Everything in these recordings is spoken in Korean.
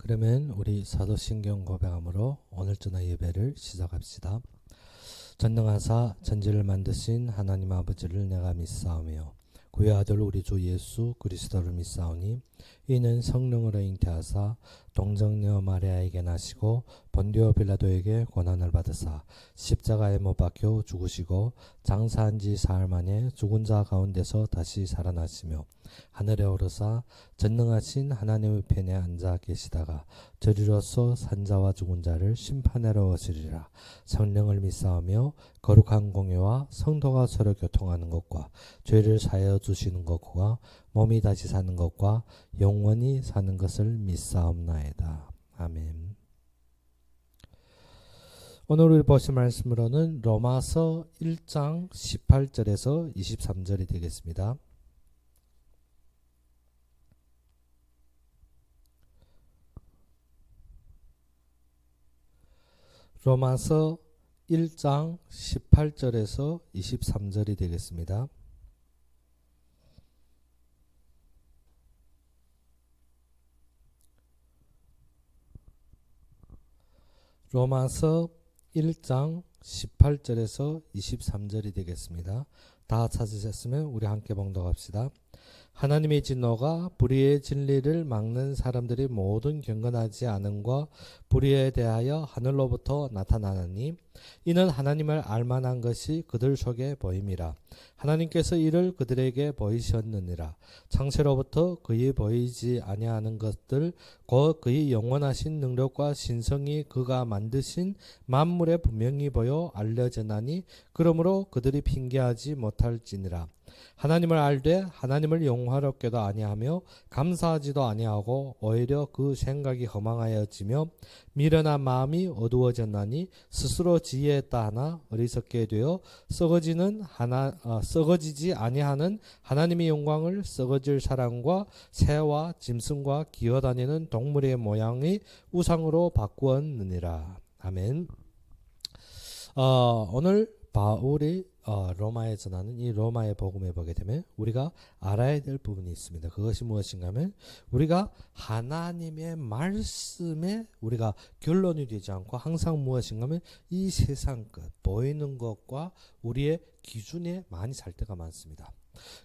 그러면 우리 사도신경 고백함으로 오늘 저녁 예배를 시작합시다. 전능하사 천지를 만드신 하나님 아버지를 내가 믿사오며 그의 아들 우리 주 예수 그리스도를 믿사오니 이는 성령으로 잉태하사 동정녀 마리아에게 나시고 본디오 빌라도에게 고난을 받으사 십자가에 못 박혀 죽으시고 장사한 지 사흘 만에 죽은 자 가운데서 다시 살아나시며 하늘에 오르사 전능하신 하나님의 편에 앉아 계시다가 저리로서 산자와 죽은 자를 심판하러 오시리라. 성령을 믿사오며 거룩한 공예와 성도가 서로 교통하는 것과 죄를 사하여 주시는 것과 몸이 다시 사는 것과 영원히 사는 것을 믿사옵나이다. 아멘. 오늘 우리 보실 말씀으로는 로마서 1장 18절에서 23절이 되겠습니다. 로마서 1장 18절에서 23절이 되겠습니다. 로마서 1장 18절에서 23절이 되겠습니다. 다 찾으셨으면 우리 함께 봉독합시다. 하나님의 진노가 불의의 진리를 막는 사람들이 모든 경건하지 않음과 불의에 대하여 하늘로부터 나타나나니 이는 하나님을 알만한 것이 그들 속에 보임이라. 하나님께서 이를 그들에게 보이셨느니라. 창세로부터 그의 보이지 아니하는 것들 곧 그의 영원하신 능력과 신성이 그가 만드신 만물에 분명히 보여 알려졌나니 그러므로 그들이 핑계하지 못할지니라. 하나님을 알되 하나님을 영화롭게도 아니하며 감사하지도 아니하고 오히려 그 생각이 허망하여지며 미련한 마음이 어두워졌나니 스스로 지혜했다 하나 어리석게 되어 썩어지지 아니하는 하나님의 영광을 썩어질 사람과 새와 짐승과 기어다니는 동물의 모양의 우상으로 바꾸었느니라. 아멘. 오늘 바울이 로마에 전하는 이 로마의 복음에 보게 되면 우리가 알아야 될 부분이 있습니다. 그것이 무엇인가 하면 우리가 하나님의 말씀에 우리가 결론이 되지 않고 항상 무엇인가 하면 이 세상 것 보이는 것과 우리의 기준에 많이 살 때가 많습니다.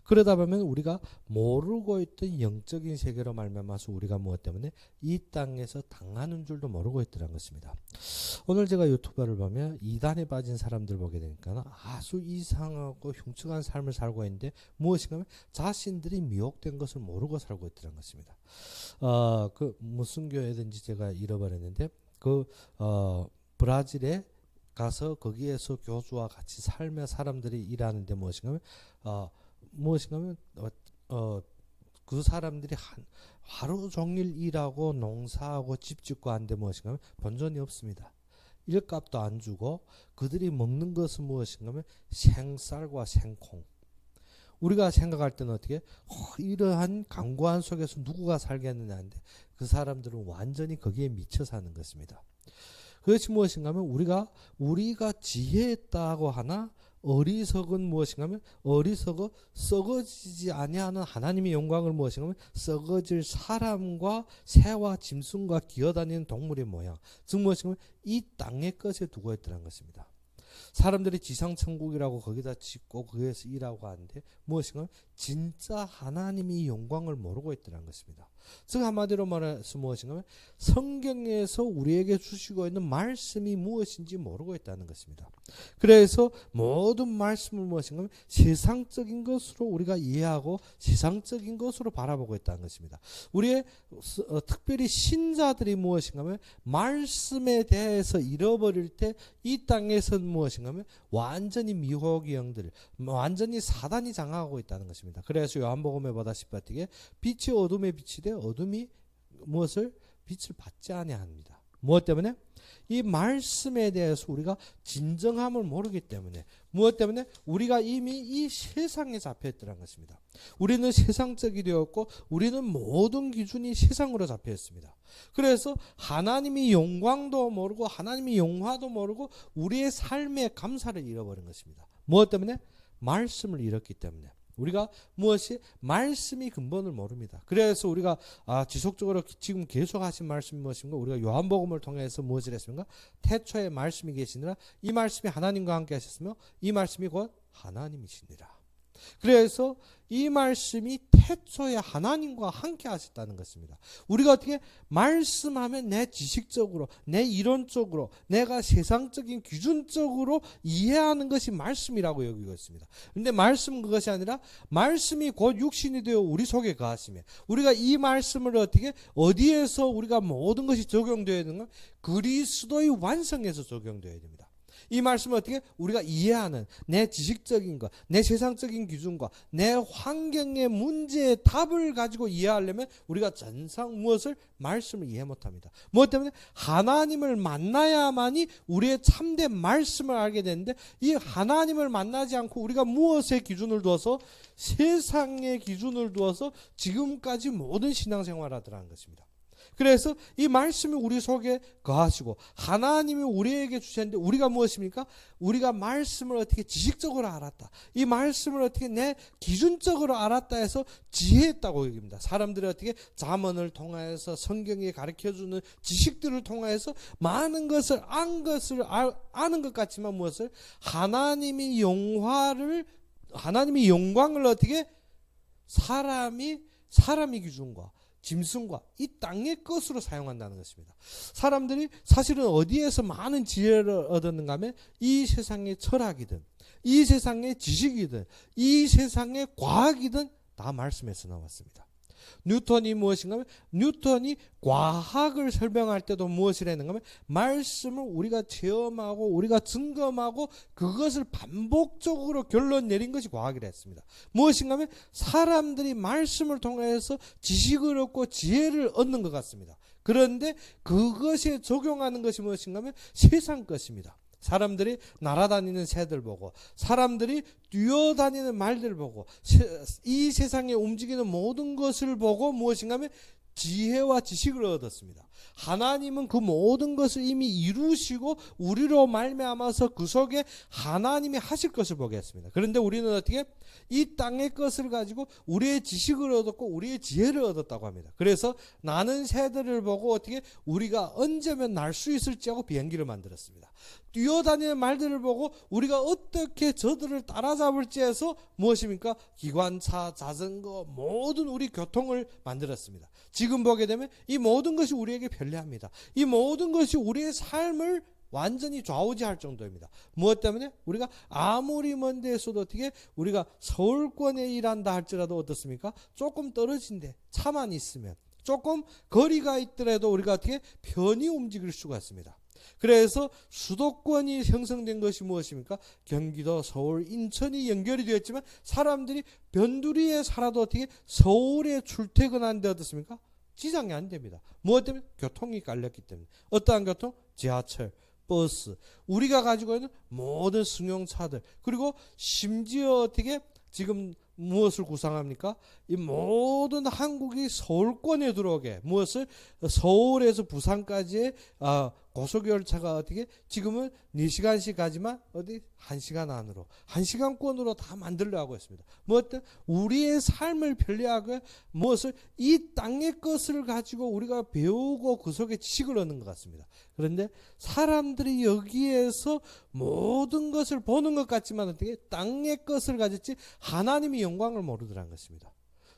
그러다 보면 우리가 모르고 있던 영적인 세계로 말미암아서 우리가 무엇 때문에 이 땅에서 당하는 줄도 모르고 있더란 것입니다. 오늘 제가 유튜브를 보면 이단에 빠진 사람들 보게 되니까 아주 이상하고 흉측한 삶을 살고 있는데 무엇인가 하면 자신들이 미혹된 것을 모르고 살고 있더란 것입니다. 그 무슨 교회든지 제가 잃어버렸는데 브라질에 가서 거기에서 교주와 같이 살며 사람들이 일하는데 무엇인가 하면 그 사람들이 하루 종일 일하고 농사하고 집 짓고 하는데 무엇인가 하면 본전이 없습니다. 일값도 안 주고 그들이 먹는 것은 무엇인가 하면 생쌀과 생콩. 우리가 생각할 때는 어떻게 이러한 강고한 속에서 누구가 살겠느냐 하는데 그 사람들은 완전히 거기에 미쳐 사는 것입니다. 그것이 무엇인가 하면 우리가 지혜했다고 하나 어리석은 무엇인가 하면 어리석어 썩어지지 아니하는 하나님의 영광을 무엇인가 하면 썩어질 사람과 새와 짐승과 기어다니는 동물의 모양 즉 무엇인가 하면 이 땅의 것에 두고 있더란 것입니다. 사람들이 지상천국이라고 거기다 짓고 거기에서 일하고 하는데 무엇인가 하면 진짜 하나님의 영광을 모르고 있더란 것입니다. 즉 한마디로 말해서 무엇인가 하면 성경에서 우리에게 주시고 있는 말씀이 무엇인지 모르고 있다는 것입니다. 그래서 모든 말씀을 무엇인가 하면 세상적인 것으로 우리가 이해하고 세상적인 것으로 바라보고 있다는 것입니다. 우리의 특별히 신자들이 무엇인가 하면 말씀에 대해서 잃어버릴 때 이 땅에서는 무엇인가 하면 완전히 미혹의 영들 완전히 사단이 장악하고 있다는 것입니다. 그래서 요한복음에 보다시피 빛이 어둠에 비치되 어둠이 무엇을 빛을 받지 아니합니다. 무엇 때문에? 이 말씀에 대해서 우리가 진정함을 모르기 때문에 무엇 때문에? 우리가 이미 이 세상에 잡혀있더란 것입니다. 우리는 세상적이 되었고 우리는 모든 기준이 세상으로 잡혀있습니다. 그래서 하나님의 영광도 모르고 하나님의 영화도 모르고 우리의 삶의 감사를 잃어버린 것입니다. 무엇 때문에? 말씀을 잃었기 때문에. 우리가 무엇이 말씀이 근본을 모릅니다. 그래서 우리가 지속적으로 지금 계속 하신 말씀이 무엇인가? 우리가 요한복음을 통해서 무엇을 했습니까? 태초에 말씀이 계시니라. 이 말씀이 하나님과 함께 하셨으며 이 말씀이 곧 하나님이시니라. 그래서 이 말씀이 태초에 하나님과 함께 하셨다는 것입니다. 우리가 어떻게 말씀하면 내 지식적으로, 내 이론적으로, 내가 세상적인 기준적으로 이해하는 것이 말씀이라고 여기고 있습니다. 그런데 말씀은 그것이 아니라 말씀이 곧 육신이 되어 우리 속에 거하시며, 우리가 이 말씀을 어떻게 어디에서 우리가 모든 것이 적용되어야 되는가? 그리스도의 완성에서 적용되어야 됩니다. 이 말씀을 어떻게 우리가 이해하는 내 지식적인 것, 내 세상적인 기준과 내 환경의 문제의 답을 가지고 이해하려면 우리가 전상 무엇을 말씀을 이해 못합니다. 무엇 때문에? 하나님을 만나야만이 우리의 참된 말씀을 알게 되는데, 이 하나님을 만나지 않고 우리가 무엇의 기준을 두어서, 세상의 기준을 두어서 지금까지 모든 신앙생활을 하더라는 것입니다. 그래서 이 말씀이 우리 속에 거하시고 하나님이 우리에게 주셨는데, 우리가 무엇입니까? 우리가 말씀을 어떻게 지식적으로 알았다, 이 말씀을 어떻게 내 기준적으로 알았다 해서 지혜했다고 여깁니다. 사람들이 어떻게 잠언을 통하여서 성경에 가르쳐주는 지식들을 통하여서 많은 것을 아는 것 같지만 무엇을? 하나님의 영광을 어떻게 사람이 기준과 짐승과 이 땅의 것으로 사용한다는 것입니다. 사람들이 사실은 어디에서 많은 지혜를 얻었는가 하면 이 세상의 철학이든 이 세상의 지식이든 이 세상의 과학이든 다 말씀에서 나왔습니다. 뉴턴이 무엇인가 하면, 뉴턴이 과학을 설명할 때도 무엇을 했는가 하면 말씀을 우리가 체험하고 우리가 증검하고 그것을 반복적으로 결론 내린 것이 과학이라 했습니다. 무엇인가 하면 사람들이 말씀을 통해서 지식을 얻고 지혜를 얻는 것 같습니다. 그런데 그것에 적용하는 것이 무엇인가 하면 세상 것입니다. 사람들이 날아다니는 새들 보고, 사람들이 뛰어다니는 말들 보고, 이 세상에 움직이는 모든 것을 보고 무엇인가 하면 지혜와 지식을 얻었습니다. 하나님은 그 모든 것을 이미 이루시고 우리로 말미암아서 그 속에 하나님이 하실 것을 보게 했습니다. 그런데 우리는 어떻게 이 땅의 것을 가지고 우리의 지식을 얻었고 우리의 지혜를 얻었다고 합니다. 그래서 나는 새들을 보고 어떻게 우리가 언제면 날 수 있을지 하고 비행기를 만들었습니다. 뛰어다니는 말들을 보고 우리가 어떻게 저들을 따라잡을지 해서 무엇입니까? 기관차, 자전거, 모든 우리 교통을 만들었습니다. 지금 보게 되면 이 모든 것이 우리에게 편리합니다. 이 모든 것이 우리의 삶을 완전히 좌우지할 정도입니다. 무엇 때문에? 우리가 아무리 먼 데에서도 어떻게 우리가 서울권에 일한다 할지라도 어떻습니까? 조금 떨어진 데 차만 있으면, 조금 거리가 있더라도 우리가 어떻게 편히 움직일 수가 있습니다. 그래서 수도권이 형성된 것이 무엇입니까? 경기도, 서울, 인천이 연결이 되었지만 사람들이 변두리에 살아도 어떻게 서울에 출퇴근하는데 어떻습니까? 지장이 안 됩니다. 무엇 때문에? 교통이 깔렸기 때문에. 어떠한 교통? 지하철, 버스, 우리가 가지고 있는 모든 승용차들, 그리고 심지어 어떻게 지금 무엇을 구상합니까? 이 모든 한국이 서울권에 들어오게, 무엇을? 서울에서 부산까지의 고속열차가 어떻게 지금은 4시간씩 가지만 어디 1시간 안으로, 1시간권으로 다 만들려고 하고 있습니다. 무엇들? 우리의 삶을 편리하게 무엇을? 이 땅의 것을 가지고 우리가 배우고 그 속에 지식을 얻는 것 같습니다. 그런데 사람들이 여기에서 모든 것을 보는 것 같지만 어떻게 땅의 것을 가졌지 하나님의 영광을 모르더라는 것입니다.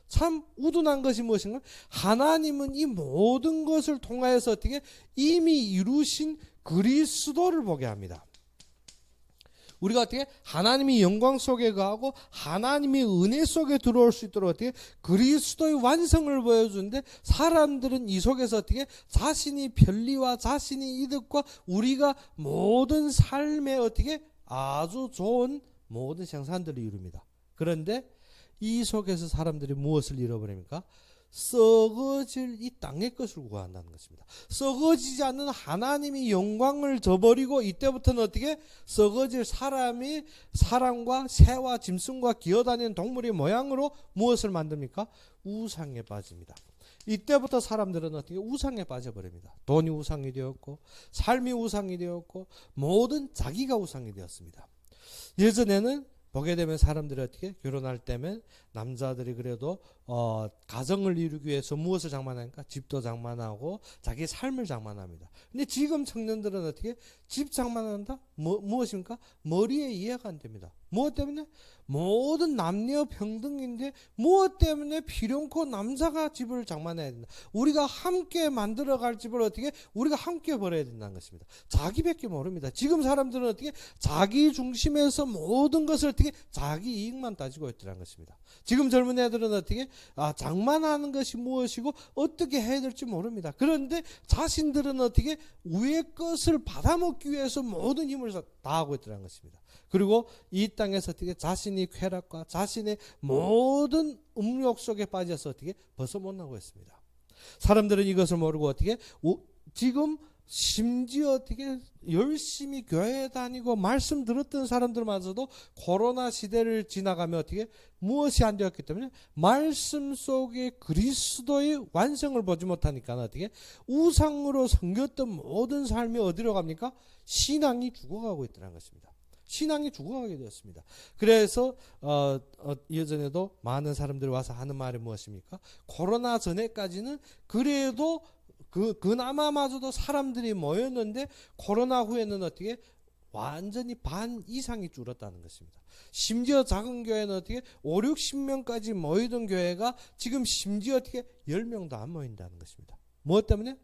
참 우둔한 것이 무엇인가? 하나님은 이 모든 것을 통하여서 어떻게 이미 이루신 그리스도를 보게 합니다. 우리가 어떻게 하나님의 영광 속에 가고 하나님의 은혜 속에 들어올 수 있도록 어떻게 그리스도의 완성을 보여주는데, 사람들은 이 속에서 어떻게 자신이 편리와 자신이 이득과 우리가 모든 삶에 어떻게 아주 좋은 모든 생산들을 이룹니다. 그런데 이 속에서 사람들이 무엇을 잃어버립니까? 썩어질 이 땅의 것을 구한다는 것입니다. 썩어지지 않는 하나님의 영광을 저버리고 이때부터는 어떻게 썩어질 사람과 새와 짐승과 기어다니는 동물의 모양으로 무엇을 만듭니까? 우상에 빠집니다. 이때부터 사람들은 어떻게 우상에 빠져버립니다. 돈이 우상이 되었고 삶이 우상이 되었고 모든 자기가 우상이 되었습니다. 예전에는 보게 되면 사람들이 어떻게 결혼할 때면 남자들이 그래도 가정을 이루기 위해서 무엇을 장만하니까 집도 장만하고 자기 삶을 장만합니다. 근데 지금 청년들은 어떻게 집 장만한다? 무엇입니까? 머리에 이해가 안 됩니다. 무엇 때문에? 모든 남녀 평등인데 무엇 때문에 필요코 남자가 집을 장만해야 된다. 우리가 함께 만들어갈 집을 어떻게 우리가 함께 벌어야 된다는 것입니다. 자기밖에 모릅니다. 지금 사람들은 어떻게 자기 중심에서 모든 것을 어떻게 자기 이익만 따지고 있더라는 것입니다. 지금 젊은 애들은 어떻게 장만하는 것이 무엇이고 어떻게 해야 될지 모릅니다. 그런데 자신들은 어떻게 위의 것을 받아먹기 위해서 모든 힘을 다하고 있더라는 것입니다. 그리고 이 땅에서 어떻게 자신이 쾌락과 자신의 모든 음욕 속에 빠져서 어떻게 벗어 못 나고 있습니다. 사람들은 이것을 모르고 어떻게 지금 심지어 어떻게 열심히 교회에 다니고 말씀 들었던 사람들마저도 코로나 시대를 지나가면 어떻게 무엇이 안 되었기 때문에 말씀 속에 그리스도의 완성을 보지 못하니까 어떻게 우상으로 섬겼던 모든 삶이 어디로 갑니까? 신앙이 죽어가고 있다는 것입니다. 신앙이 죽어가게 되었습니다. 그래서 예전에도 많은 사람들이 와서 하는 말이 무엇입니까? 코로나 전에까지는 그래도 그나마마저도 사람들이 모였는데 코로나 후에는 어떻게 완전히 반 이상이 줄었다는 것입니다. 심지어 작은 교회는 어떻게 5, 60명까지 모이던 교회가 지금 심지어 어떻게 10명도 안 모인다는 것입니다. 무엇 때문에?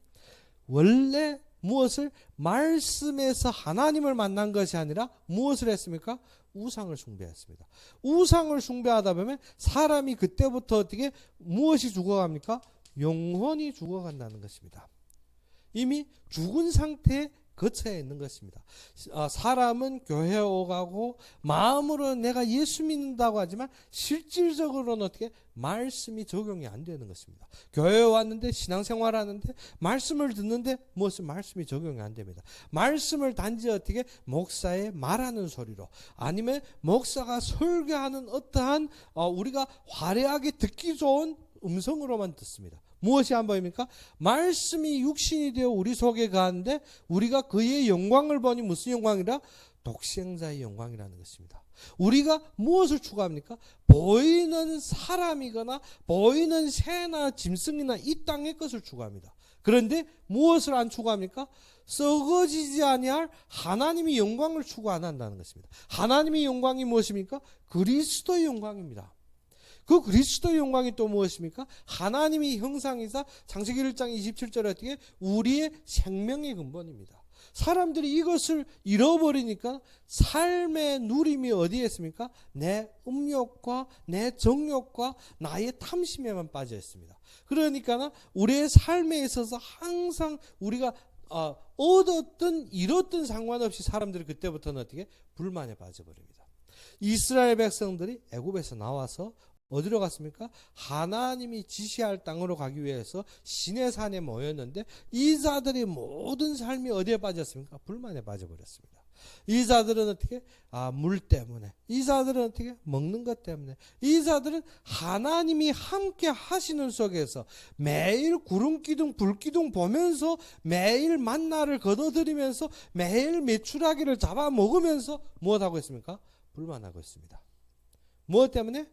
원래 무엇을 말씀에서 하나님을 만난 것이 아니라 무엇을 했습니까? 우상을 숭배했습니다. 우상을 숭배하다 보면 사람이 그때부터 어떻게 무엇이 죽어갑니까? 영혼이 죽어간다는 것입니다. 이미 죽은 상태에 거쳐야 있는 것입니다. 사람은 교회에 오가고 마음으로 내가 예수 믿는다고 하지만 실질적으로는 어떻게 말씀이 적용이 안 되는 것입니다. 교회에 왔는데 신앙생활 하는데 말씀을 듣는데 무엇을 말씀이 적용이 안 됩니다. 말씀을 단지 어떻게 목사의 말하는 소리로 아니면 목사가 설교하는 어떠한 우리가 화려하게 듣기 좋은 음성으로만 듣습니다. 무엇이 안 보입니까? 말씀이 육신이 되어 우리 속에 가는데 우리가 그의 영광을 보니 무슨 영광이라? 독생자의 영광이라는 것입니다. 우리가 무엇을 추구합니까? 보이는 사람이거나 보이는 새나 짐승이나 이 땅의 것을 추구합니다. 그런데 무엇을 안 추구합니까? 썩어지지 아니할 하나님의 영광을 추구 안 한다는 것입니다. 하나님의 영광이 무엇입니까? 그리스도의 영광입니다. 그 그리스도의 영광이 또 무엇입니까? 하나님이 형상이사 창세기 1장 27절에 어떻게 우리의 생명의 근본입니다. 사람들이 이것을 잃어버리니까 삶의 누림이 어디에 있습니까? 내 음욕과 내 정욕과 나의 탐심에만 빠져 있습니다. 그러니까 우리의 삶에 있어서 항상 우리가 얻었든 잃었든 상관없이 사람들이 그때부터는 어떻게 불만에 빠져버립니다. 이스라엘 백성들이 애굽에서 나와서 어디로 갔습니까? 하나님이 지시할 땅으로 가기 위해서 시내산에 모였는데 이 자들의 모든 삶이 어디에 빠졌습니까? 불만에 빠져버렸습니다. 이 자들은 어떻게? 물 때문에. 이 자들은 어떻게? 먹는 것 때문에. 이 자들은 하나님이 함께 하시는 속에서 매일 구름기둥 불기둥 보면서 매일 만나를 거둬들이면서 매일 메추라기를 잡아먹으면서 무엇하고 있습니까? 불만하고 있습니다. 무엇 때문에?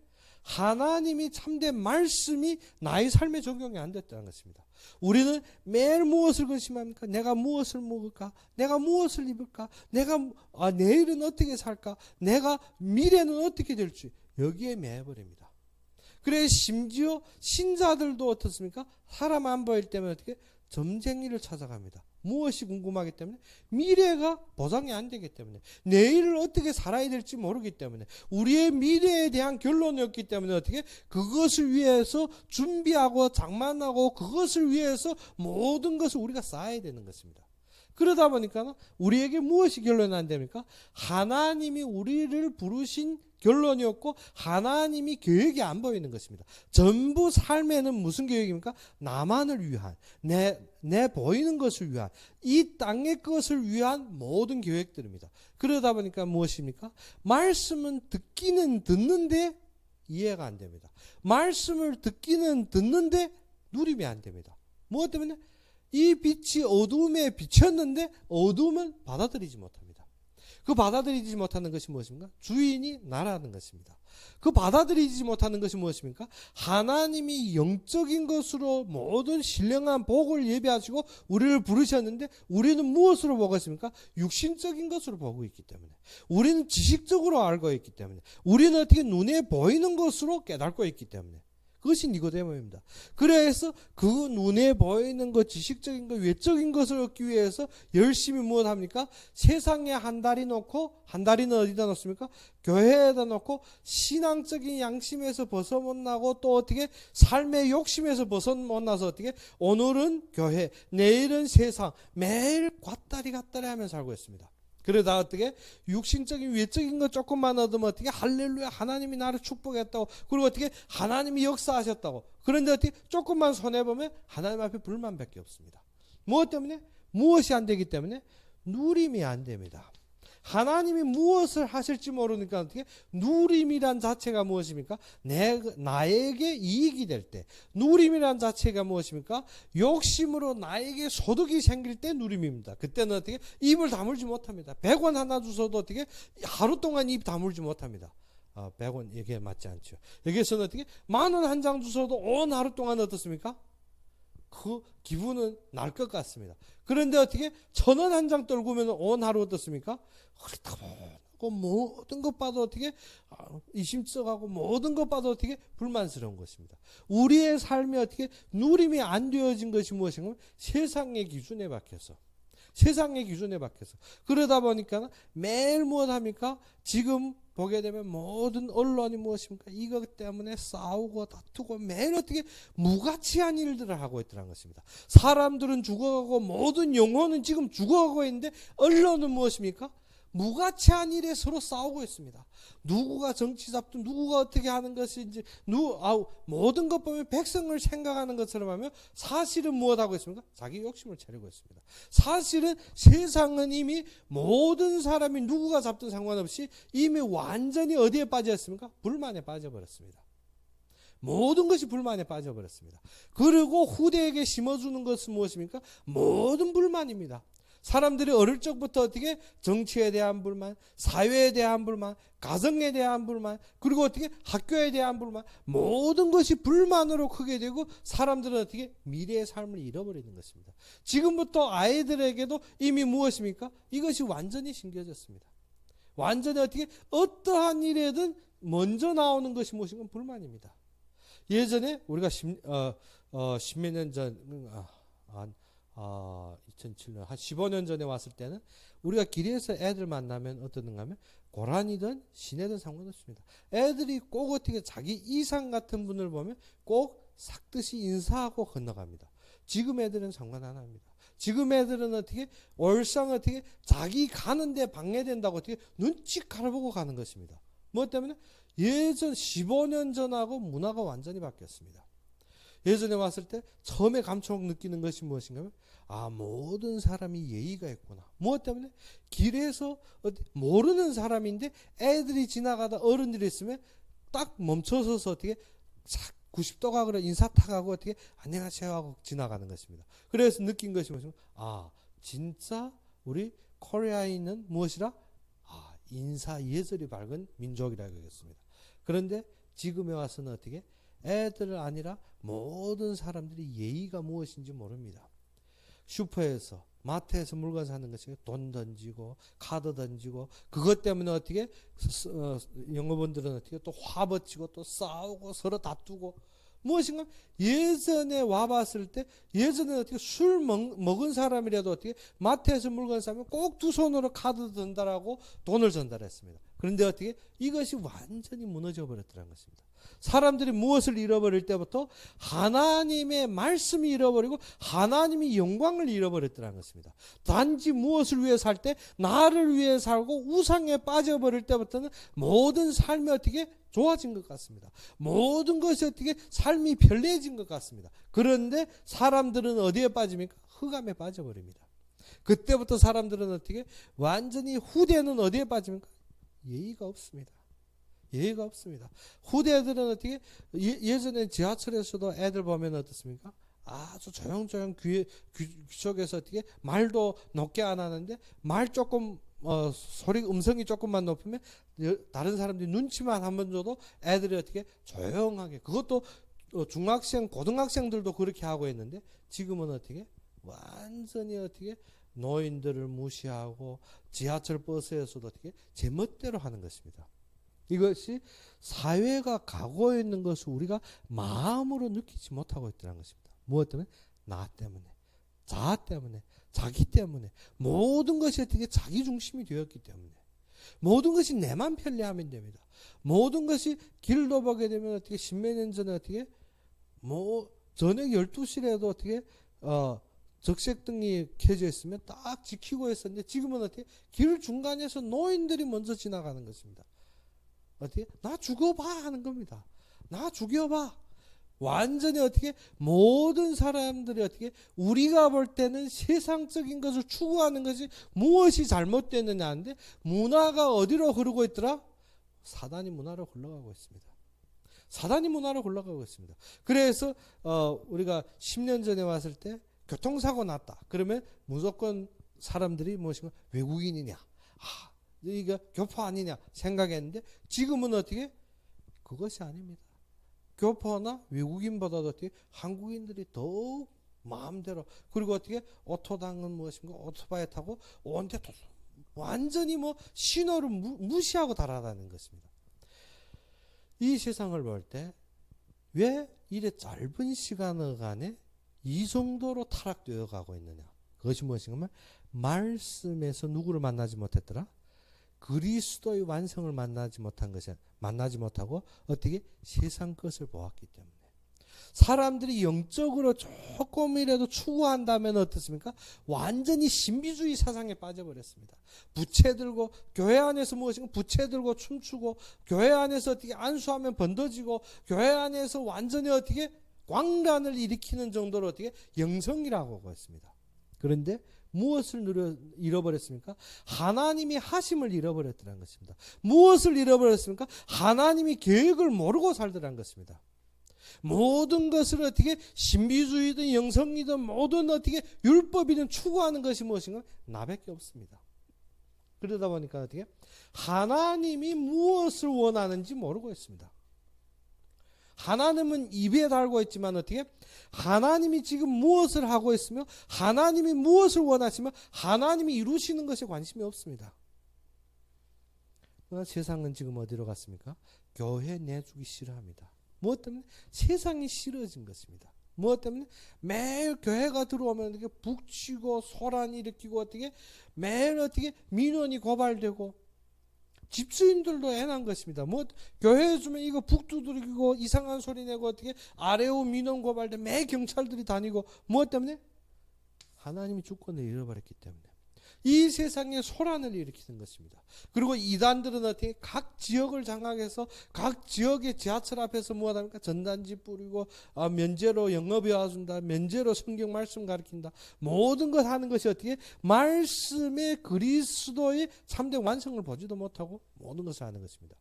하나님이 참된 말씀이 나의 삶에 적용이 안 됐다는 것입니다. 우리는 매일 무엇을 근심합니까? 내가 무엇을 먹을까? 내가 무엇을 입을까? 내가 내일은 어떻게 살까? 내가 미래는 어떻게 될지 여기에 매여버립니다. 그래 심지어 신자들도 어떻습니까? 사람 안 보일 때면 어떻게? 점쟁이를 찾아갑니다. 무엇이 궁금하기 때문에 미래가 보장이 안 되기 때문에 내일을 어떻게 살아야 될지 모르기 때문에 우리의 미래에 대한 결론이 없기 때문에 어떻게 그것을 위해서 준비하고 장만하고 그것을 위해서 모든 것을 우리가 쌓아야 되는 것입니다. 그러다 보니까 우리에게 무엇이 결론이 안 됩니까? 하나님이 우리를 부르신 결론이 없고 하나님이 계획이 안 보이는 것입니다. 전부 삶에는 무슨 계획입니까? 나만을 위한 내 보이는 것을 위한 이 땅의 것을 위한 모든 계획들입니다. 그러다 보니까 무엇입니까? 말씀은 듣기는 듣는데 이해가 안 됩니다. 말씀을 듣기는 듣는데 누림이 안 됩니다. 무엇 때문에? 이 빛이 어두움에 비쳤는데 어두움은 받아들이지 못합니다. 그 받아들이지 못하는 것이 무엇입니까? 주인이 나라는 것입니다. 그 받아들이지 못하는 것이 무엇입니까? 하나님이 영적인 것으로 모든 신령한 복을 예비하시고 우리를 부르셨는데 우리는 무엇으로 보고 있습니까? 육신적인 것으로 보고 있기 때문에, 우리는 지식적으로 알고 있기 때문에, 우리는 어떻게 눈에 보이는 것으로 깨닫고 있기 때문에, 그것이 니고데모입니다. 그래서 그 눈에 보이는 것, 지식적인 것, 외적인 것을 얻기 위해서 열심히 무엇합니까? 세상에 한 다리 놓고, 한 다리는 어디다 놓습니까? 교회에다 놓고 신앙적인 양심에서 벗어나고 또 어떻게 삶의 욕심에서 벗어나서 어떻게 오늘은 교회, 내일은 세상, 매일 갓다리 하면서 살고 있습니다. 그러다 어떻게 육신적인 외적인 것 조금만 얻으면 어떻게 할렐루야 하나님이 나를 축복했다고, 그리고 어떻게 하나님이 역사하셨다고. 그런데 어떻게 조금만 손해보면 하나님 앞에 불만밖에 없습니다. 무엇 때문에? 무엇이 안 되기 때문에? 누림이 안 됩니다. 하나님이 무엇을 하실지 모르니까 어떻게 누림이란 자체가 무엇입니까? 나에게 이익이 될 때. 누림이란 자체가 무엇입니까? 욕심으로 나에게 소득이 생길 때 누림입니다. 그때는 어떻게 입을 다물지 못합니다. 100원 하나 주셔도 어떻게 하루 동안 입 다물지 못합니다. 100원 이게 맞지 않죠. 여기서는 어떻게 10,000원 한 장 주셔도 온 하루 동안 어떻습니까? 그 기분은 날 것 같습니다. 그런데 어떻게 1,000원 한 장 떨구면 온 하루 어떻습니까? 흐릿하고 모든 것 봐도 어떻게 이심쩍하고 모든 것 봐도 어떻게 불만스러운 것입니다. 우리의 삶이 어떻게 누림이 안 되어진 것이 무엇인가? 세상의 기준에 박혀서, 세상의 기준에 박혀서 그러다 보니까 매일 무엇합니까? 지금 보게 되면 모든 언론이 무엇입니까? 이것 때문에 싸우고 다투고 매일 어떻게 무가치한 일들을 하고 있더라는 것입니다. 사람들은 죽어가고 모든 영혼은 지금 죽어가고 있는데 언론은 무엇입니까? 무가치한 일에 서로 싸우고 있습니다. 누구가 정치 잡든 누구가 어떻게 하는 것인지 모든 것 보면 백성을 생각하는 것처럼 하면 사실은 무엇하고 있습니까? 자기 욕심을 차리고 있습니다. 사실은 세상은 이미 모든 사람이 누구가 잡든 상관없이 이미 완전히 어디에 빠져 있습니까? 불만에 빠져버렸습니다. 모든 것이 불만에 빠져버렸습니다. 그리고 후대에게 심어주는 것은 무엇입니까? 모든 불만입니다. 사람들이 어릴 적부터 어떻게 정치에 대한 불만, 사회에 대한 불만, 가정에 대한 불만, 그리고 어떻게 학교에 대한 불만, 모든 것이 불만으로 크게 되고 사람들은 어떻게 미래의 삶을 잃어버리는 것입니다. 지금부터 아이들에게도 이미 무엇입니까? 이것이 완전히 심겨졌습니다. 완전히 어떻게 어떠한 일에든 먼저 나오는 것이 무엇인가? 불만입니다. 예전에 우리가 십몇 년 전, 2007년 한 15년 전에 왔을 때는 우리가 길에서 애들 만나면 어떠는가 하면 고란이든 시내든 상관없습니다. 애들이 꼭 어떻게 자기 이상 같은 분을 보면 꼭 삭듯이 인사하고 건너갑니다. 지금 애들은 상관 안 합니다. 지금 애들은 어떻게 얼상 어떻게 자기 가는데 방해된다고 어떻게 눈치 가려보고 가는 것입니다. 뭐 때문에? 예전 15년 전하고 문화가 완전히 바뀌었습니다. 예전에 왔을 때 처음에 감촉 느끼는 것이 무엇인가 하면 모든 사람이 예의가 있구나. 무엇 때문에? 길에서 모르는 사람인데 애들이 지나가다 어른들이 있으면 딱 멈춰서서 어떻게 90도가 그래 인사 탁 하고 어떻게 안녕하세요 하고 지나가는 것입니다. 그래서 느낀 것이 무엇이면 진짜 우리 코리아인은 무엇이라? 인사 예절이 밝은 민족이라고 하겠습니다. 그런데 지금에 와서는 어떻게? 애들 아니라 모든 사람들이 예의가 무엇인지 모릅니다. 슈퍼에서 마트에서 물건 사는 것이 돈 던지고 카드 던지고 그것 때문에 어떻게 영업원들은 어떻게 또 화버치고 또 싸우고 서로 다투고 무엇인가 예전에 와봤을 때 예전에 어떻게 술 먹은 사람이라도 어떻게 마트에서 물건 사면 꼭 두 손으로 카드 전달하고 돈을 전달했습니다. 그런데 어떻게 이것이 완전히 무너져 버렸더라는 것입니다. 사람들이 무엇을 잃어버릴 때부터 하나님의 말씀이 잃어버리고 하나님이 영광을 잃어버렸더라는 것입니다. 단지 무엇을 위해 살 때 나를 위해 살고 우상에 빠져버릴 때부터는 모든 삶이 어떻게 좋아진 것 같습니다. 모든 것이 어떻게 삶이 편리해진 것 같습니다. 그런데 사람들은 어디에 빠집니까? 흑암에 빠져버립니다. 그때부터 사람들은 어떻게 완전히 후대는 어디에 빠집니까? 예의가 없습니다. 예의가 없습니다. 후대들은 어떻게 예전에 지하철에서도 애들 보면 어떻습니까? 아주 조용조용 귀 속에서 어떻게 말도 높게 안 하는데 말 조금 소리 음성이 조금만 높으면 다른 사람들이 눈치만 한번 줘도 애들이 어떻게 조용하게, 그것도 중학생 고등학생들도 그렇게 하고 있는데, 지금은 어떻게 완전히 어떻게 노인들을 무시하고 지하철 버스에서도 어떻게 제멋대로 하는 것입니다. 이것이 사회가 가고 있는 것을 우리가 마음으로 느끼지 못하고 있다는 것입니다. 무엇 때문에? 나 때문에, 자아 때문에, 자기 때문에, 모든 것이 어떻게 자기 중심이 되었기 때문에, 모든 것이 내만 편리하면 됩니다. 모든 것이 길도 보게 되면 어떻게 십몇 년 전에 어떻게 저녁 12시라도 어떻게 적색등이 켜져 있으면 딱 지키고 있었는데, 지금은 어떻게 길 중간에서 노인들이 먼저 지나가는 것입니다. 어떻게 나 죽여봐 하는 겁니다. 나 죽여봐. 완전히 어떻게 모든 사람들이 어떻게 우리가 볼 때는 세상적인 것을 추구하는 것이 무엇이 잘못됐느냐 하는데, 문화가 어디로 흐르고 있더라? 사단이 문화로 흘러가고 있습니다. 사단이 문화로 흘러가고 있습니다. 그래서 우리가 10년 전에 왔을 때 교통사고 났다 그러면 무조건 사람들이 무엇인가 외국인이냐, 이거 교포 아니냐 생각했는데, 지금은 어떻게 그것이 아닙니다. 교포나 외국인보다도 어떻게 한국인들이 더욱 마음대로, 그리고 어떻게 오토당은 무엇인가 오토바이 타고 온데 완전히 신호를 무시하고 달아나는 것입니다. 이 세상을 볼 때 왜 이래 짧은 시간 간에 이 정도로 타락되어 가고 있느냐? 그것이 무엇인가 하면, 말씀에서 누구를 만나지 못했더라? 그리스도의 완성을 만나지 못하고 어떻게 세상 것을 보았기 때문에, 사람들이 영적으로 조금이라도 추구한다면 어떻습니까? 완전히 신비주의 사상에 빠져버렸습니다. 부채 들고 교회 안에서 무엇인가 부채 들고 춤추고, 교회 안에서 어떻게 안수하면 번더지고, 교회 안에서 완전히 어떻게 광란을 일으키는 정도로 어떻게 영성이라고 하고 있습니다. 그런데 무엇을 잃어버렸습니까? 하나님이 하심을 잃어버렸다는 것입니다. 무엇을 잃어버렸습니까? 하나님이 계획을 모르고 살더라는 것입니다. 모든 것을 어떻게 신비주의든 영성이든 모든 어떻게 율법이든 추구하는 것이 무엇인가? 나밖에 없습니다. 그러다 보니까 어떻게 하나님이 무엇을 원하는지 모르고 있습니다. 하나님은 입에 달고 있지만 어떻게 하나님이 지금 무엇을 하고 있으며 하나님이 무엇을 원하시며 하나님이 이루시는 것에 관심이 없습니다. 그러나 세상은 지금 어디로 갔습니까? 교회 내주기 싫어합니다. 무엇 때문에? 세상이 싫어진 것입니다. 무엇 때문에? 매일 교회가 들어오면 어떻게 북치고 소란 일으키고 어떻게 매일 어떻게 민원이 고발되고, 집주인들도 애난 것입니다. 교회에 주면 이거 북 두드리고 이상한 소리 내고 어떻게 아래오 민원 고발돼 매 경찰들이 다니고, 무엇 때문에? 하나님이 주권을 잃어버렸기 때문에 이 세상에 소란을 일으키는 것입니다. 그리고 이단들은 어떻게 각 지역을 장악해서 각 지역의 지하철 앞에서 무엇합니까? 전단지 뿌리고 면제로 영업이 와준다, 면제로 성경 말씀 가르친다, 모든 것 하는 것이 어떻게 말씀의 그리스도의 참된 완성을 보지도 못하고 모든 것을 하는 것입니다.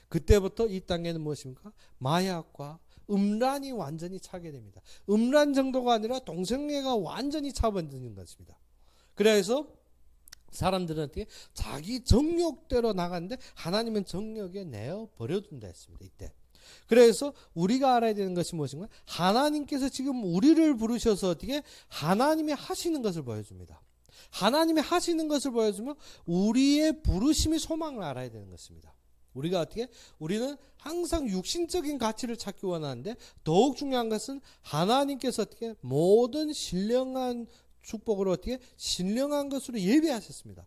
그때부터 이 땅에는 무엇입니까? 마약과 음란이 완전히 차게 됩니다. 음란 정도가 아니라 동성애가 완전히 차버리는 것입니다. 그래서 사람들은 어떻게 자기 정욕대로 나가는데 하나님은 정욕에 내어 버려둔다 했습니다. 이때. 그래서 우리가 알아야 되는 것이 무엇인가? 하나님께서 지금 우리를 부르셔서 어떻게 하나님이 하시는 것을 보여줍니다. 하나님이 하시는 것을 보여주면 우리의 부르심의 소망을 알아야 되는 것입니다. 우리가 어떻게? 우리는 항상 육신적인 가치를 찾기 원하는데, 더욱 중요한 것은 하나님께서 어떻게 모든 신령한 축복으로 어떻게 신령한 것으로 예배하셨습니다.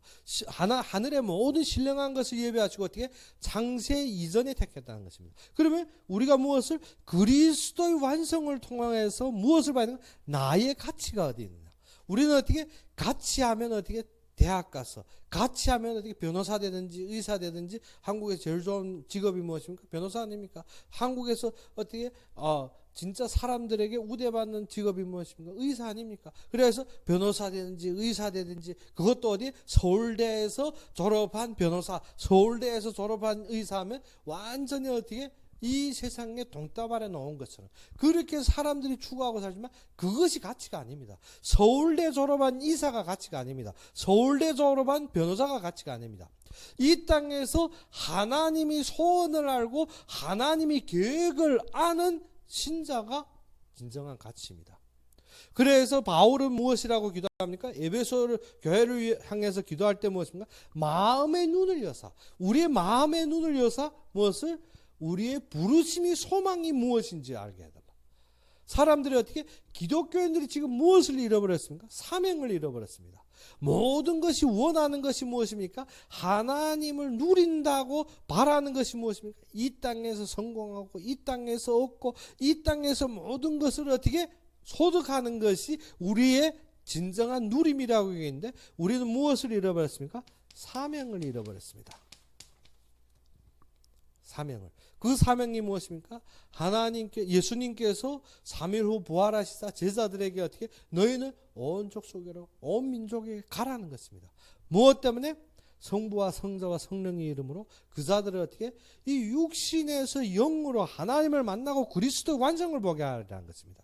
하늘의 모든 신령한 것을 예배하시고 어떻게 창세 이전에 택했다는 것입니다. 그러면 우리가 무엇을 그리스도의 완성을 통해서 무엇을 봐야 되는가? 나의 가치가 어디 있느냐? 우리는 어떻게 같이 하면 어떻게 대학 가서, 같이 하면 어떻게 변호사 되든지 의사 되든지, 한국에서 제일 좋은 직업이 무엇입니까? 변호사 아닙니까? 한국에서 어떻게 진짜 사람들에게 우대받는 직업이 무엇입니까? 의사 아닙니까? 그래서 변호사 되든지 의사 되든지, 그것도 어디? 서울대에서 졸업한 변호사, 서울대에서 졸업한 의사하면 완전히 어떻게 이 세상에 동따발에 놓은 것처럼 그렇게 사람들이 추구하고 살지만 그것이 가치가 아닙니다. 서울대 졸업한 이사가 가치가 아닙니다. 서울대 졸업한 변호사가 가치가 아닙니다. 이 땅에서 하나님이 소원을 알고 하나님이 계획을 아는 신자가 진정한 가치입니다. 그래서 바울은 무엇이라고 기도합니까? 에베소 교회를 향해서 기도할 때 무엇입니까? 마음의 눈을 여사, 우리의 마음의 눈을 여사 무엇을? 우리의 부르심이 소망이 무엇인지 알게 해달라. 사람들이 어떻게, 기독교인들이 지금 무엇을 잃어버렸습니까? 사명을 잃어버렸습니다. 모든 것이 원하는 것이 무엇입니까? 하나님을 누린다고 바라는 것이 무엇입니까? 이 땅에서 성공하고 이 땅에서 얻고 이 땅에서 모든 것을 어떻게 소득하는 것이 우리의 진정한 누림이라고 얘기했는데 우리는 무엇을 잃어버렸습니까? 사명을 잃어버렸습니다. 사명을. 그 사명이 무엇입니까? 하나님께, 예수님께서 3일 후 부활하시사 제자들에게 어떻게, 너희는 온 족속으로 온 민족에게 가라는 것입니다. 무엇 때문에? 성부와 성자와 성령의 이름으로 그 자들을 어떻게, 이 육신에서 영으로 하나님을 만나고 그리스도 완성을 보게 하라는 것입니다.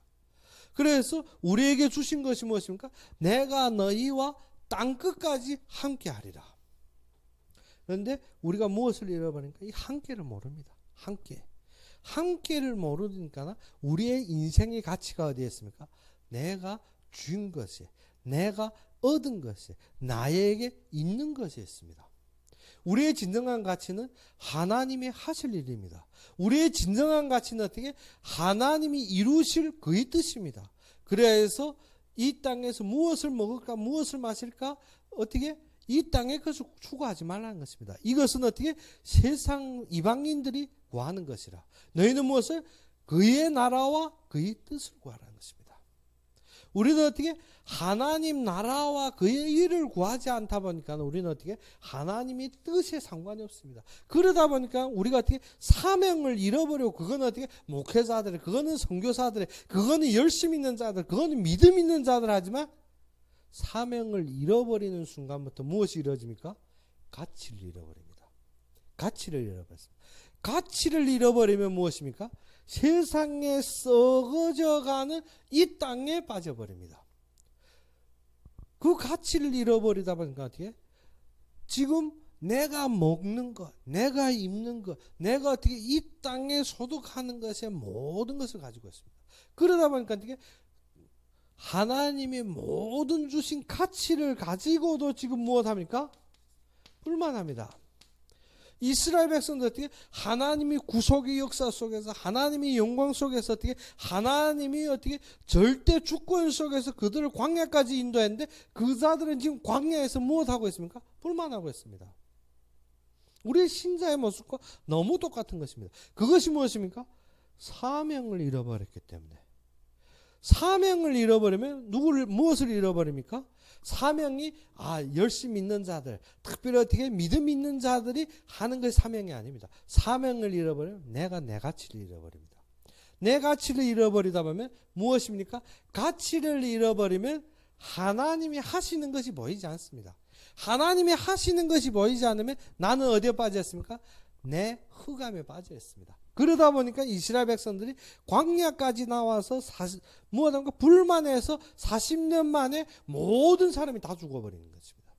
그래서 우리에게 주신 것이 무엇입니까? 내가 너희와 땅끝까지 함께 하리라. 그런데 우리가 무엇을 잃어버리니까 이 함께를 모릅니다. 함께를 모르니까 우리의 인생의 가치가 어디에 있습니까? 내가 준 것이, 내가 얻은 것이, 나에게 있는 것이 있습니다. 우리의 진정한 가치는 하나님이 하실 일입니다. 우리의 진정한 가치는 어떻게? 하나님이 이루실 그의 뜻입니다. 그래서 이 땅에서 무엇을 먹을까, 무엇을 마실까, 어떻게? 이 땅에 그것을 추구하지 말라는 것입니다. 이것은 어떻게? 세상 이방인들이 구하는 것이라. 너희는 무엇을? 그의 나라와 그의 뜻을 구하라는 것입니다. 우리는 어떻게? 하나님 나라와 그의 일을 구하지 않다 보니까 우리는 어떻게? 하나님의 뜻에 상관이 없습니다. 그러다 보니까 우리가 어떻게? 사명을 잃어버리고, 그거는 어떻게? 목회자들, 그거는 선교사들, 그거는 열심 있는 자들, 그거는 믿음 있는 자들 하지만 사명을 잃어버리는 순간부터 무엇이 이루어집니까? 가치를 잃어버립니다. 가치를 잃어버렸습니다. 가치를 잃어버리면 무엇입니까? 세상에 썩어져가는 이 땅에 빠져버립니다. 그 가치를 잃어버리다 보니까 어떻게? 지금 내가 먹는 것, 내가 입는 것, 내가 어떻게 이 땅에 소득하는 것에 모든 것을 가지고 있습니다. 그러다 보니까 어떻게? 하나님의 모든 주신 가치를 가지고도 지금 무엇합니까? 불만합니다. 이스라엘 백성들 어떻게? 하나님이 구속의 역사 속에서, 하나님의 영광 속에서 어떻게? 하나님이 어떻게? 절대 주권 속에서 그들을 광야까지 인도했는데 그 자들은 지금 광야에서 무엇하고 있습니까? 불만하고 있습니다. 우리의 신자의 모습과 너무 똑같은 것입니다. 그것이 무엇입니까? 사명을 잃어버렸기 때문에. 사명을 잃어버리면 무엇을 잃어버립니까? 사명이 열심히 있는 자들, 특별히 어떻게 믿음 있는 자들이 하는 것이 사명이 아닙니다. 사명을 잃어버리면 내가 내 가치를 잃어버립니다. 내 가치를 잃어버리다 보면 무엇입니까? 가치를 잃어버리면 하나님이 하시는 것이 보이지 않습니다. 하나님이 하시는 것이 보이지 않으면 나는 어디에 빠져 있습니까? 내 흑암에 빠져 있습니다. 그러다 보니까 이스라엘 백성들이 광야까지 나와서 무엇인가 불만해서 40년 만에 모든 사람이 다 죽어버리는 것입니다.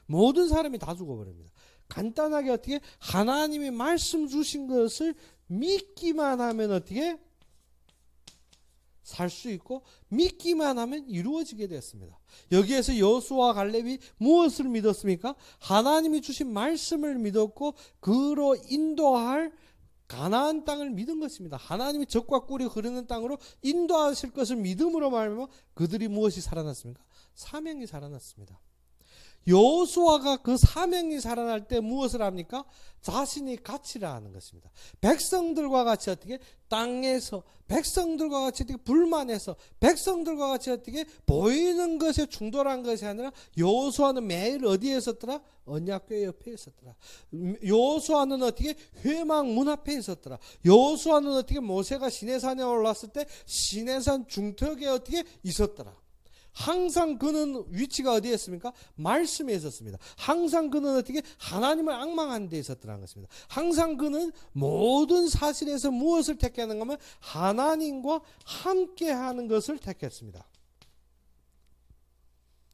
모든 사람이 다 죽어버립니다. 간단하게 어떻게? 하나님이 말씀 주신 것을 믿기만 하면 어떻게? 살 수 있고 믿기만 하면 이루어지게 됐습니다. 여기에서 여호수아와 갈렙이 무엇을 믿었습니까? 하나님이 주신 말씀을 믿었고 그로 인도할 가나안 땅을 믿은 것입니다. 하나님이 젖과 꿀이 흐르는 땅으로 인도하실 것을 믿음으로 말하면 그들이 무엇이 살아났습니까? 사명이 살아났습니다. 여호수아가 그 사명이 살아날 때 무엇을 합니까? 자신이 가치를 아는 것입니다. 백성들과 같이 어떻게 땅에서, 백성들과 같이 어떻게 불만해서, 백성들과 같이 어떻게 보이는 것에 충돌한 것이 아니라 여호수아는 매일 어디에 있었더라? 언약궤 옆에 있었더라. 여호수아는 어떻게 회막 문 앞에 있었더라. 여호수아는 어떻게 모세가 시내산에 올랐을 때 시내산 중턱에 어떻게 있었더라. 항상 그는 위치가 어디에 있습니까? 말씀에 있었습니다. 항상 그는 어떻게 하나님을 앙망하는 데 있었더라는 것입니다. 항상 그는 모든 사실에서 무엇을 택하는가 하면 하나님과 함께하는 것을 택했습니다.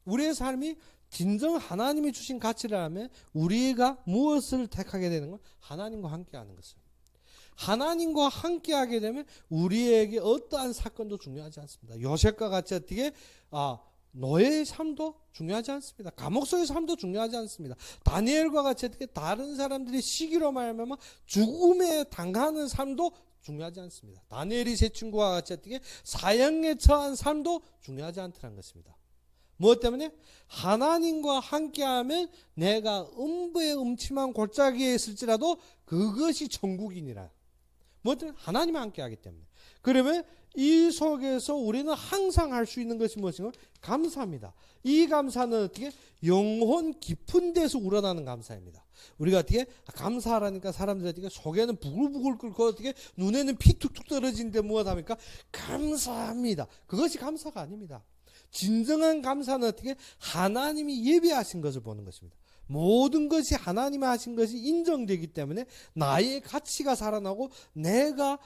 우리의 삶이 진정 하나님이 주신 가치라면 우리가 무엇을 택하게 되는 건 하나님과 함께하는 것을. 하나님과 함께하게 되면 우리에게 어떠한 사건도 중요하지 않습니다. 요셉과 같이 어떻게 노예의 삶도 중요하지 않습니다. 감옥 속의 삶도 중요하지 않습니다. 다니엘과 같이 어떻게 다른 사람들이 시기로 말하면 죽음에 당하는 삶도 중요하지 않습니다. 다니엘이 제 친구와 같이 어떻게 사형에 처한 삶도 중요하지 않다는 것입니다. 무엇 때문에? 하나님과 함께하면 내가 음부의 음침한 골짜기에 있을지라도 그것이 천국이니라. 무엇 때문에? 하나님과 함께하기 때문에. 그러면 이 속에서 우리는 항상 할 수 있는 것이 무엇인가? 감사입니다. 이 감사는 어떻게? 영혼 깊은 데서 우러나는 감사입니다. 우리가 어떻게? 감사하라니까 사람들이 어떻게? 속에는 부글부글 끓고 어떻게? 눈에는 피 툭툭 떨어지는데 무엇 합니까? 감사합니다. 그것이 감사가 아닙니다. 진정한 감사는 어떻게? 하나님이 예비하신 것을 보는 것입니다. 모든 것이 하나님이 하신 것이 인정되기 때문에 나의 가치가 살아나고 내가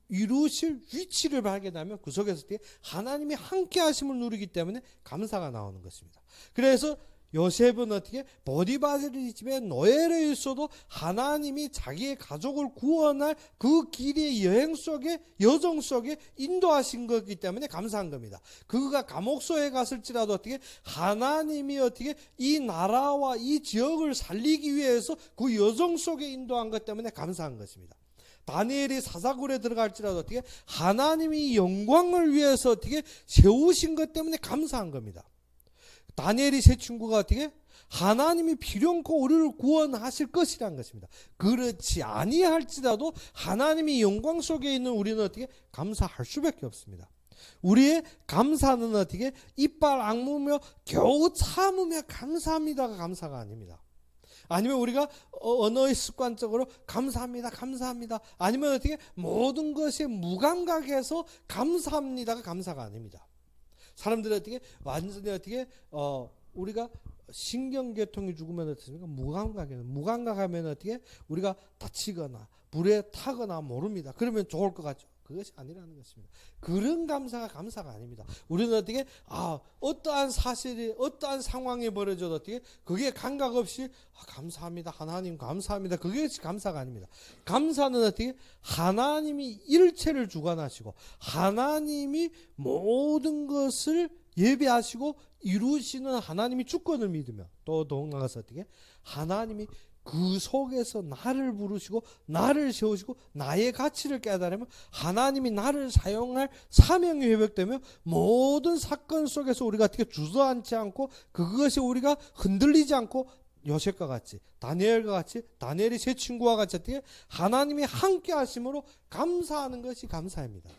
이루실 위치를 발견하면 그 속에서 어떻게? 하나님이 함께 하심을 누리기 때문에 감사가 나오는 것입니다. 그래서 요셉은 어떻게? 보디바르의 집에 노예로 있어도 하나님이 자기의 가족을 구원할 그 길의 여행 속에, 여정 속에 인도하신 거기 때문에 감사한 겁니다. 그가 감옥소에 갔을지라도 어떻게? 하나님이 어떻게? 이 나라와 이 지역을 살리기 위해서 그 여정 속에 인도한 것 때문에 감사한 것입니다. 다니엘이 사사굴에 들어갈지라도 어떻게? 하나님이 영광을 위해서 어떻게? 세우신 것 때문에 감사한 겁니다. 다니엘이 세 친구가 어떻게? 하나님이 필요없고 우리를 구원하실 것이라는 것입니다. 그렇지 아니할지라도 하나님이 영광 속에 있는 우리는 어떻게? 감사할 수밖에 없습니다. 우리의 감사는 어떻게? 이빨 악무며 겨우 참으며 감사합니다가 감사가 아닙니다. 아니면 우리가 언어의 습관적으로 감사합니다, 감사합니다. 아니면 어떻게? 모든 것에 무감각해서 감사합니다가 감사가 아닙니다. 사람들이 어떻게 완전히 어떻게 우리가 신경계통이 죽으면 어떻습니까? 무감각하면 어떻게 우리가 다치거나 불에 타거나 모릅니다. 그러면 좋을 것 같죠. 그것이 아니라는 것입니다. 그런 감사가 아닙니다. 우리는 어떻게 어떠한 사실이 어떠한 상황이 벌어져도 어떻게 그게 감각 없이 감사합니다. 하나님 감사합니다. 그것이 감사가 아닙니다. 감사는 어떻게 하나님이 일체를 주관하시고 하나님이 모든 것을 예비하시고 이루시는 하나님이 주권을 믿으며 또 나아가서 어떻게 하나님이 그 속에서 나를 부르시고 나를 세우시고 나의 가치를 깨달으면 하나님이 나를 사용할 사명이 회복되며 모든 사건 속에서 우리가 어떻게 주저앉지 않고 그것이 우리가 흔들리지 않고 요셉과 같이 다니엘과 같이 다니엘의 세 친구와 같이 어떻게 하나님이 함께 하심으로 감사하는 것이 감사입니다.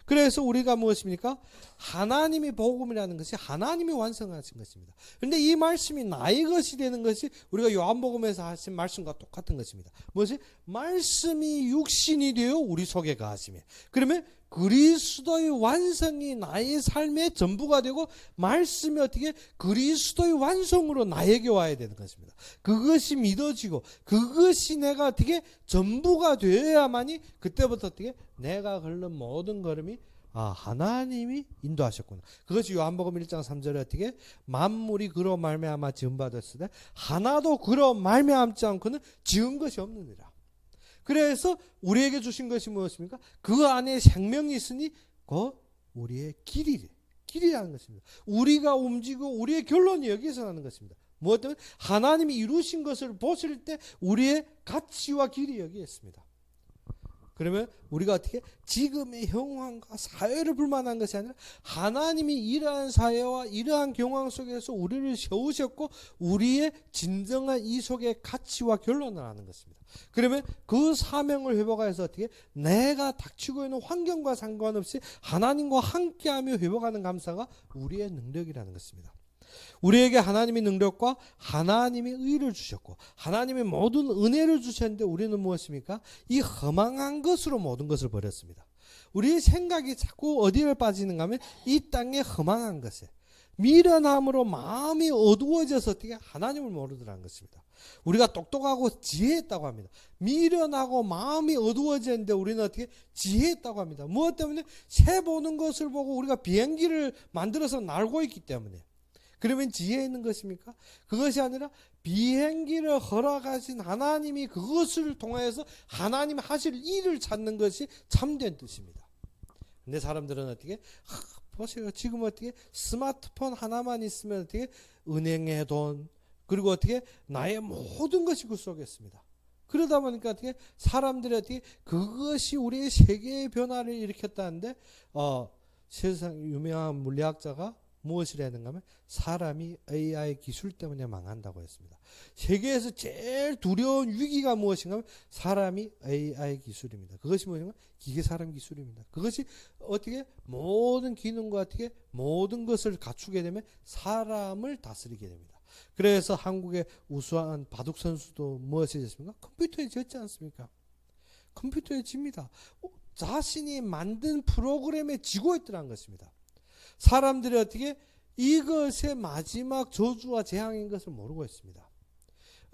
그래서 우리가 무엇입니까? 하나님이 복음이라는 것이 하나님이 완성하신 것입니다. 그런데 이 말씀이 나의 것이 되는 것이 우리가 요한복음에서 하신 말씀과 똑같은 것입니다. 무엇이? 말씀이 육신이 되어 우리 속에 거하시며 그러면 그리스도의 완성이 나의 삶의 전부가 되고 말씀이 어떻게 그리스도의 완성으로 나에게 와야 되는 것입니다. 그것이 믿어지고 그것이 내가 어떻게 전부가 되어야만이 그때부터 어떻게 내가 걸는 모든 걸음이 하나님이 인도하셨구나. 그것이 요한복음 1장 3절에 어떻게 만물이 그로 말미암아 지은 바 됐으되 하나도 그로 말미암지 않고는 지은 것이 없느니라. 그래서 우리에게 주신 것이 무엇입니까? 그 안에 생명이 있으니 그 우리의 길이라는 것입니다. 우리가 움직이고 우리의 결론이 여기서 나는 것입니다. 무엇 때문에? 하나님이 이루신 것을 보실 때 우리의 가치와 길이 여기에 있습니다. 그러면 우리가 어떻게 지금의 형황과 사회를 불만한 것이 아니라 하나님이 이러한 사회와 이러한 경황 속에서 우리를 세우셨고 우리의 진정한 이 속의 가치와 결론을 아는 것입니다. 그러면 그 사명을 회복해서 어떻게 내가 닥치고 있는 환경과 상관없이 하나님과 함께하며 회복하는 감사가 우리의 능력이라는 것입니다. 우리에게 하나님의 능력과 하나님의 의를 주셨고 하나님의 모든 은혜를 주셨는데 우리는 무엇입니까? 이 허망한 것으로 모든 것을 버렸습니다. 우리의 생각이 자꾸 어디를 빠지는가 하면 이 땅의 험한한 것에 미련함으로 마음이 어두워져서 어떻게 하나님을 모르더라는 것입니다. 우리가 똑똑하고 지혜했다고 합니다. 미련하고 마음이 어두워졌는데 우리는 어떻게 지혜했다고 합니다. 무엇 때문에? 새 보는 것을 보고 우리가 비행기를 만들어서 날고 있기 때문에. 그러면 지혜 있는 것입니까? 그것이 아니라 비행기를 허락하신 하나님이 그것을 통해서 하나님이 하실 일을 찾는 것이 참된 뜻입니다. 근데 사람들은 어떻게 보세요. 지금 어떻게 스마트폰 하나만 있으면 어떻게 은행의 돈 그리고 어떻게 나의 모든 것이 그 속에 있습니다. 그러다 보니까 어떻게 사람들이 어떻게 그것이 우리의 세계의 변화를 일으켰다는데 세상 유명한 물리학자가 무엇을 했는가 하면 사람이 AI 기술 때문에 망한다고 했습니다. 세계에서 제일 두려운 위기가 무엇인가 하면 사람이 AI 기술입니다. 그것이 뭐냐면 기계 사람 기술입니다. 그것이 어떻게 모든 기능과 어떻게 모든 것을 갖추게 되면 사람을 다스리게 됩니다. 그래서 한국의 우수한 바둑 선수도 무엇이 됐습니까? 컴퓨터에 졌지 않습니까? 컴퓨터에 집니다. 자신이 만든 프로그램에 지고 있더라는 것입니다. 사람들이 어떻게 이것의 마지막 저주와 재앙인 것을 모르고 있습니다.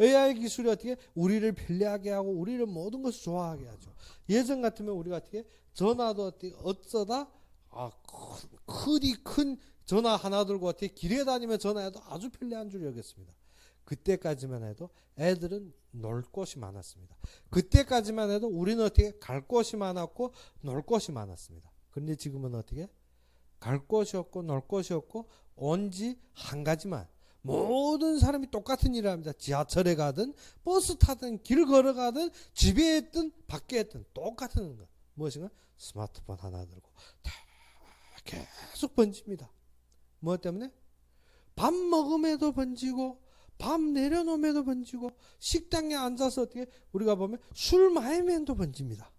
AI 기술이 어떻게 우리를 편리하게 하고 우리를 모든 것을 좋아하게 하죠. 예전 같으면 우리가 어떻게 전화도 어떻게 어쩌다 큰 전화 하나 들고 어떻게 길에 다니면 전화해도 아주 편리한 줄 여겼습니다. 그때까지만 해도 애들은 놀 곳이 많았습니다. 그때까지만 해도 우리는 어떻게 갈 곳이 많았고 놀 곳이 많았습니다. 그런데 지금은 어떻게 갈 곳이 없고 놀 곳이 없고 온지 한 가지만 모든 사람이 똑같은 일을 합니다. 지하철에 가든 버스 타든 길 걸어가든 집에 있든 밖에 있든 똑같은 것. 무엇인가? 스마트폰 하나 들고 다 계속 번집니다. 무엇 때문에? 밥 먹음에도 번지고 밥 내려놓음에도 번지고 식당에 앉아서 어떻게 우리가 보면 술 마시면도 번집니다.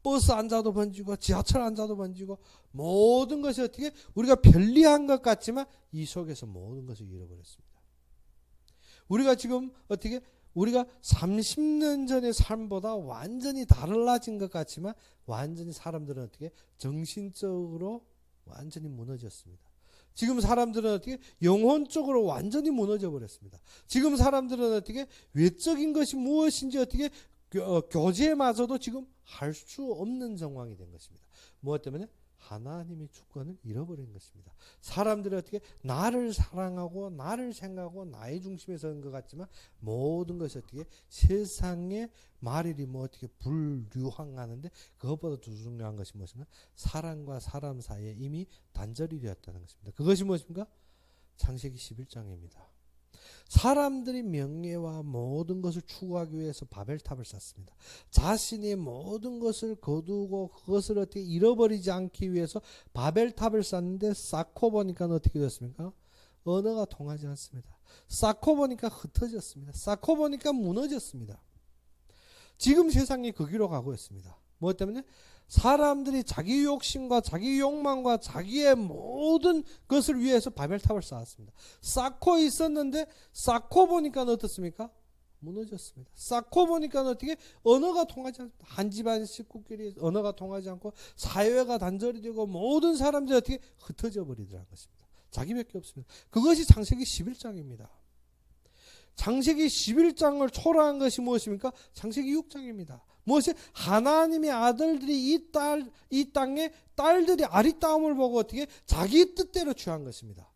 버스 앉아도 번지고 지하철 앉아도 번지고 모든 것이 어떻게 우리가 편리한 것 같지만 이 속에서 모든 것을 잃어버렸습니다. 우리가 지금 어떻게 우리가 30년 전의 삶보다 완전히 달라진 것 같지만 완전히 사람들은 어떻게 정신적으로 완전히 무너졌습니다. 지금 사람들은 어떻게 영혼적으로 완전히 무너져 버렸습니다. 지금 사람들은 어떻게 외적인 것이 무엇인지 어떻게 교제마저도 지금 할 수 없는 정황이 된 것입니다. 무엇 때문에? 하나님의 주권을 잃어버린 것입니다. 사람들이 어떻게 나를 사랑하고 나를 생각하고 나의 중심에 서는 것 같지만 모든 것이 어떻게 세상의 말일이 어떻게 불류항하는데 그것보다 더 중요한 것이 무엇인가? 사람과 사람 사이에 이미 단절이 되었다는 것입니다. 그것이 무엇입니까? 창세기 11장입니다. 사람들이 명예와 모든 것을 추구하기 위해서 바벨탑을 쌓습니다. 자신의 모든 것을 거두고 그것을 어떻게 잃어버리지 않기 위해서 바벨탑을 쌓는데 쌓고 보니까 어떻게 됐습니까? 언어가 통하지 않습니다. 쌓고 보니까 흩어졌습니다. 쌓고 보니까 무너졌습니다. 지금 세상이 그 길로 가고 있습니다. 무엇 때문에? 사람들이 자기 욕심과 자기 욕망과 자기의 모든 것을 위해서 바벨탑을 쌓았습니다. 쌓고 있었는데 쌓고 보니까 어떻습니까? 무너졌습니다. 쌓고 보니까 어떻게 언어가 통하지 않습니다. 한 집안 식구끼리 언어가 통하지 않고 사회가 단절이 되고 모든 사람들이 어떻게 흩어져 버리더라는 것입니다. 자기밖에 없습니다. 그것이 창세기 11장입니다. 창세기 11장을 초월한 것이 무엇입니까? 창세기 6장입니다. 무엇이? 하나님의 아들들이 이 땅에 딸들이 아리따움을 보고 어떻게 자기 뜻대로 취한 것입니다.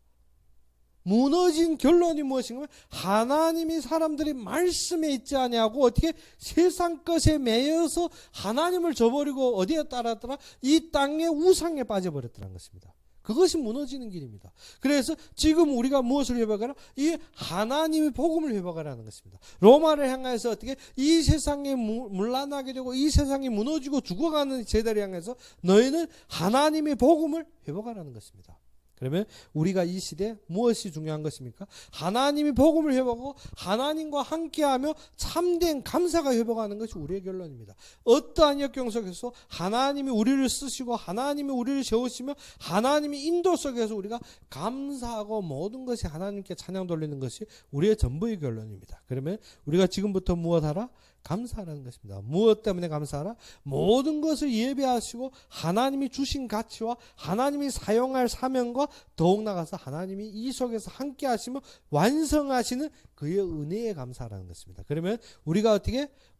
무너진 결론이 무엇인가? 하나님이 사람들이 말씀에 있지 아니하고 어떻게 세상 것에 매여서 하나님을 저버리고 어디에 따랐더라? 이 땅의 우상에 빠져버렸다는 것입니다. 그것이 무너지는 길입니다. 그래서 지금 우리가 무엇을 회복하라? 이 하나님의 복음을 회복하라는 것입니다. 로마를 향해서 어떻게 이 세상에 문란하게 되고 이 세상이 무너지고 죽어가는 세대를 향해서 너희는 하나님의 복음을 회복하라는 것입니다. 그러면 우리가 이 시대에 무엇이 중요한 것입니까? 하나님이 복음을 회복하고 하나님과 함께하며 참된 감사가 회복하는 것이 우리의 결론입니다. 어떠한 역경 속에서 하나님이 우리를 쓰시고 하나님이 우리를 세우시며 하나님의 인도 속에서 우리가 감사하고 모든 것이 하나님께 찬양 돌리는 것이 우리의 전부의 결론입니다. 그러면 우리가 지금부터 무엇하라? 감사하라는 것입니다. 무엇 때문에 감사하라? 모든 것을 예배하시고 하나님이 주신 가치와 하나님이 사용할 사명과 더욱 나아가서 하나님이 이 속에서 함께 하시며 완성하시는 그의 은혜에 감사하라는 것입니다. 그러면 우리가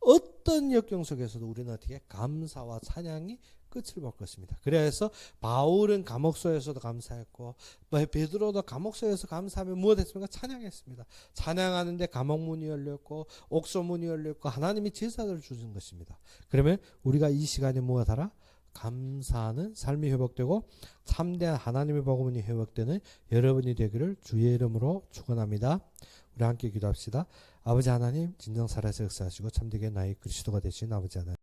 어떤 역경 속에서도 우리는 감사와 찬양이 끝을 볼 것입니다. 그래서 바울은 감옥소에서도 감사했고 베드로도 감옥소에서 감사하며 무엇했습니까? 찬양했습니다. 찬양하는데 감옥문이 열렸고 옥소문이 열렸고 하나님이 제사들을 주신 것입니다. 그러면 우리가 이 시간에 무엇하라? 감사하는 삶이 회복되고 참된 하나님의 복음이 회복되는 여러분이 되기를 주의 이름으로 축원합니다. 우리 함께 기도합시다. 아버지 하나님, 진정 살아서 역사하시고 참되게 나의 그리스도가 되신 아버지 하나님,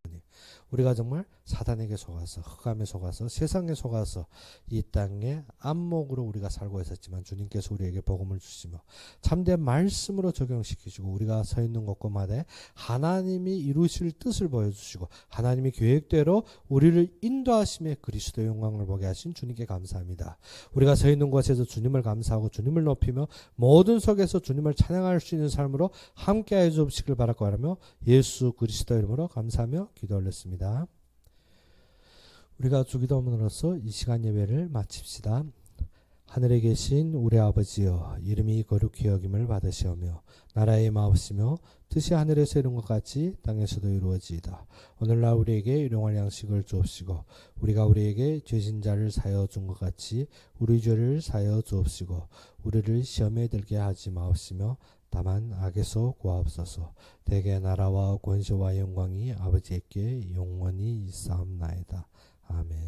우리가 정말 사단에게 속아서 흑암에 속아서 세상에 속아서 이 땅에 안목으로 우리가 살고 있었지만 주님께서 우리에게 복음을 주시며 참된 말씀으로 적용시키시고 우리가 서 있는 곳곳마다 하나님이 이루실 뜻을 보여주시고 하나님의 계획대로 우리를 인도하심에 그리스도의 영광을 보게 하신 주님께 감사합니다. 우리가 서 있는 곳에서 주님을 감사하고 주님을 높이며 모든 속에서 주님을 찬양할 수 있는 삶으로 함께하여 주시길 바라고 하며 예수 그리스도 이름으로 감사하며 기도 올렸습니다. 우리가 주기도문으로서 이 시간 예배를 마칩시다. 하늘에 계신 우리 아버지여, 이름이 거룩히 여김을 받으시오며 나라의 마옵시며 뜻이 하늘에서 이룬 것 같이 땅에서도 이루어지이다. 오늘날 우리에게 일용할 양식을 주옵시고 우리가 우리에게 죄진 자를 사여 준 것 같이 우리 죄를 사여 주옵시고 우리를 시험에 들게 하지 마옵시며 다만 악에서 구하옵소서. 대개 나라와 권세와 영광이 아버지께 영원히 있사옵나이다. 아멘.